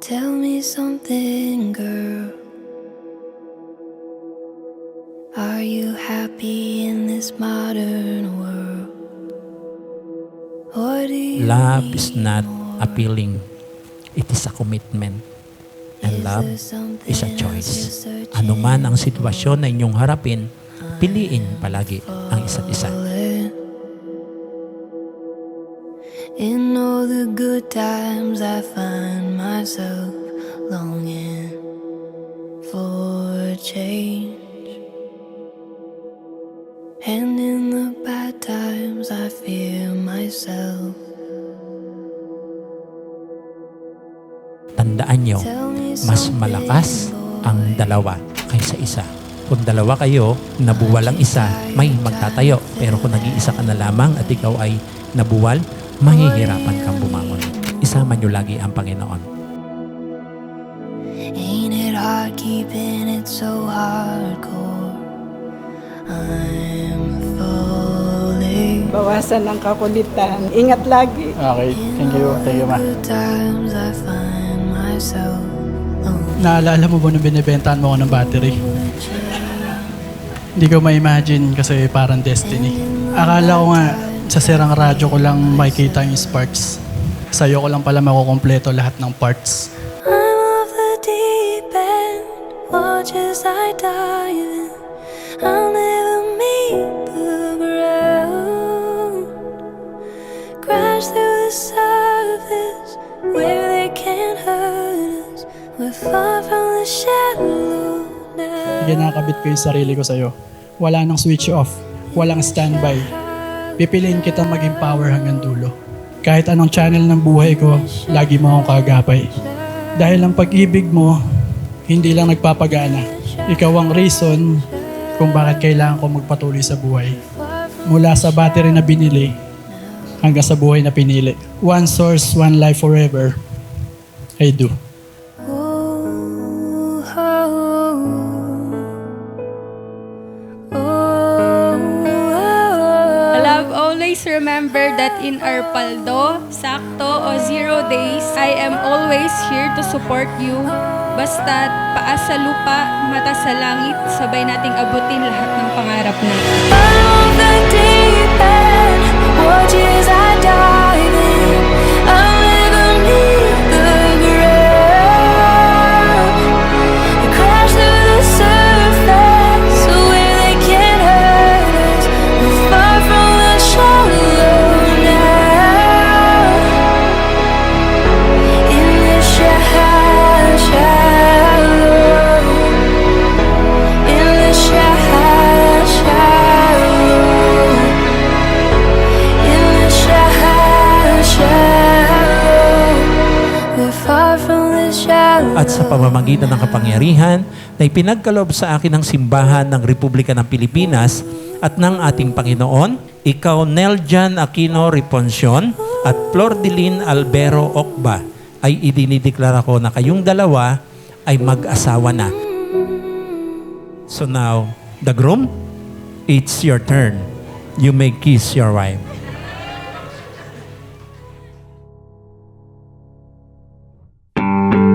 Tell me something, girl. Are you happy in this modern world? Or do you Love need is not more? a feeling. It is a commitment. And Is love there something is a else choice. you're searching Ano man ang sitwasyon na inyong harapin, piliin palagi ang isa't isa. for? In all the good times I find myself longing for change. And in the bad times I fear myself. Tandaan nyo, Tell me mas something, malakas ang boy. dalawa kaysa isa. Kung dalawa kayo, nabuwal ang isa, may magtatayo. Pero kung nag-iisa ka na lamang at ikaw ay nabuwal, mahihirapan kang bumangon. Isama nyo lagi ang Panginoon. Ain't it hard keeping it so hardcore? I'm falling. Bawasan ng kakulitan. Ingat lagi. Okay, thank you ma. Good times I find myself lonely. Naalala mo ba nung binibentahan mo ako ng battery? Hindi ko ma-imagine kasi parang destiny. Akala ko nga sa sirang radyo ko lang makikita yung sparks. Sa'yo ko lang pala makukompleto lahat ng parts. I'm off the deep end, watch as I dive in. I'll never meet the ground. Crash through the surface where they can't hurt us. We're far from the shallow now. Ginakabit ko yung sarili ko sa'yo. Wala nang switch off. Walang standby. Pipiliin kita maging power hanggang dulo. Kahit anong channel ng buhay ko, lagi mo akong kaagapay. Dahil ang pag-ibig mo, hindi lang nagpapagana. Ikaw ang reason kung bakit kailangan ko magpatuloy sa buhay. Mula sa battery na binili, hanggang sa buhay na pinili. One source, one life forever. I do. Oh, oh, oh. Love, always remember that in our paldo, sakto o 0 days, I am always here to support you. Basta't paa sa lupa, mata sa langit, sabay nating abutin lahat ng pangarap natin. Off the deep end, watch as I dive in. I'll never meet the ground. I crash through the surface where they can't hurt us. We're far from the shallow now. In the shallow, in the shallow, in the shallow, we're far from the shallow. At sa pamamagitan ng kapangyarihan na ipinagkaloob sa akin ng simbahan ng Republika ng Pilipinas at ng ating Panginoon, ikaw Neljan Aquino Riponcion at Flordeline Albero Ocba ay idinideklara ko na kayong dalawa ay mag-asawa na. So now, the groom, it's your turn. You may kiss your wife.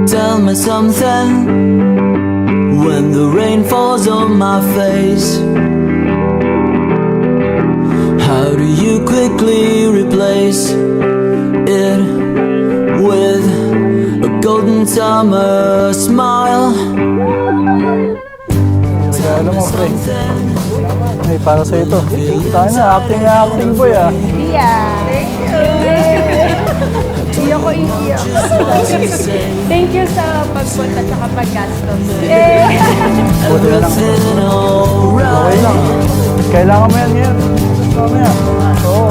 Tell me something when the rain falls on my face. How do you quickly replace it with a golden summer smile? Regalo mo, pre. Ay, para sa'yo ito. Tayo na, acting boy ah. Hindi ako iiyak. Thank you sa pagpunta at paggastos. Buti na lang. Okay lang. Kailangan mo yan ngayon. Mamaya. Oo.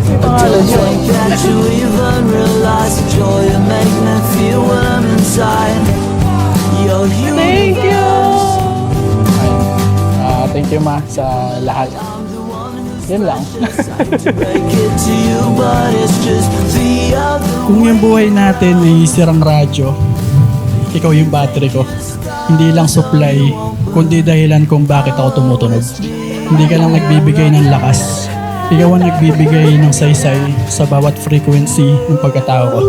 May pangalan niyo. Can't you even realize the joy you make me feel when I'm inside your Thank you! Thank you ma sa lahat. Yan lang. Kung yung buhay natin ay sirang radyo, ikaw yung battery ko. Hindi lang supply, kundi dahilan kung bakit ako tumutunog. Hindi ka lang nagbibigay ng lakas. Ikaw ang nagbibigay ng saysay sa bawat frequency ng pagkatao ko.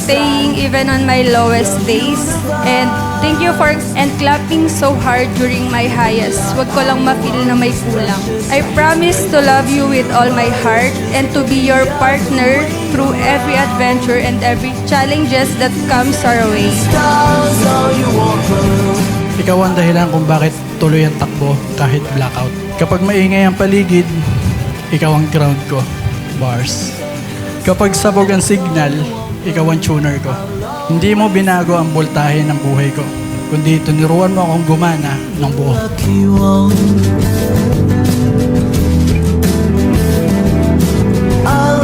staying even on my lowest days. And thank you for and clapping so hard during my highest. Wag ko lang ma-feel na may kulang. I promise to love you with all my heart and to be your partner through every adventure and every challenges that comes our way. Stars all you want from Ikaw ang dahilan kung bakit tuloy ang takbo kahit blackout. Kapag maingay ang paligid, ikaw ang ground ko. Bars. Kapag sabog ang signal, ikaw ang tuner ko. Hindi mo binago ang voltahe ng buhay ko, kundi tuniruan mo akong gumana ng buo. lucky one. I